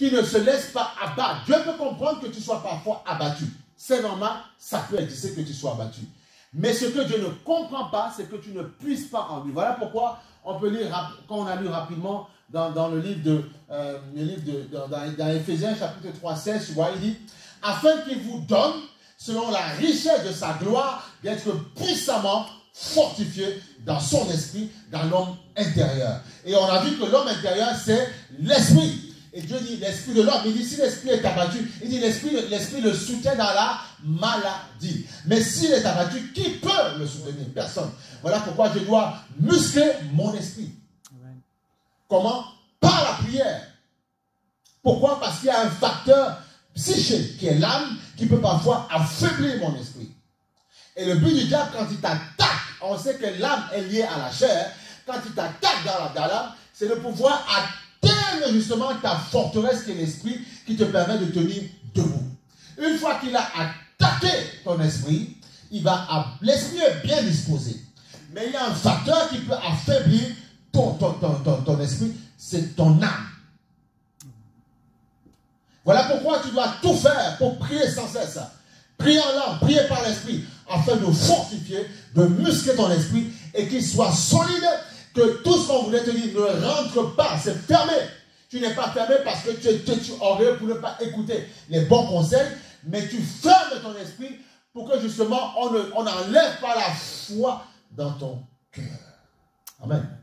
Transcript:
qui ne se laisse pas abattre. Dieu peut comprendre que tu sois parfois abattu. C'est normal, ça peut exister que tu sois abattu. Mais ce que Dieu ne comprend pas, c'est que tu ne puisses pas en lui. Voilà pourquoi on peut lire, quand on a lu rapidement dans le livre dans Éphésiens chapitre 3, 16, tu vois, il dit, afin qu'il vous donne, selon la richesse de sa gloire, d'être puissamment fortifié dans son esprit, dans l'homme intérieur. Et on a vu que l'homme intérieur, c'est l'esprit. Et Dieu dit, l'esprit de l'homme, il dit, si l'esprit est abattu, il dit, l'esprit le soutient dans la maladie. Mais s'il est abattu, qui peut le soutenir? Personne. Voilà pourquoi je dois muscler mon esprit. Comment? Par la prière. Pourquoi? Parce qu'il y a un facteur psychique qui est l'âme qui peut parfois affaiblir mon esprit. Et le but du diable, quand il t'attaque, on sait que l'âme est liée à la chair, quand il t'attaque dans l'âme, c'est de pouvoir atteindre justement ta forteresse qui est l'esprit qui te permet de tenir debout. Une fois qu'il a attaqué ton esprit, l'esprit est bien disposé. Mais il y a un facteur qui peut affaiblir ton esprit, c'est ton âme. Voilà pourquoi tu dois tout faire pour prier sans cesse. Prier en langue, prier par l'esprit, afin de fortifier, de muscler ton esprit et qu'il soit solide, que tout ce qu'on voulait te dire ne rentre pas, c'est fermé. Tu n'es pas fermé parce que tu es orgueilleux pour ne pas écouter les bons conseils, mais tu fermes ton esprit pour que justement on n'enlève pas la foi dans ton cœur. Amen.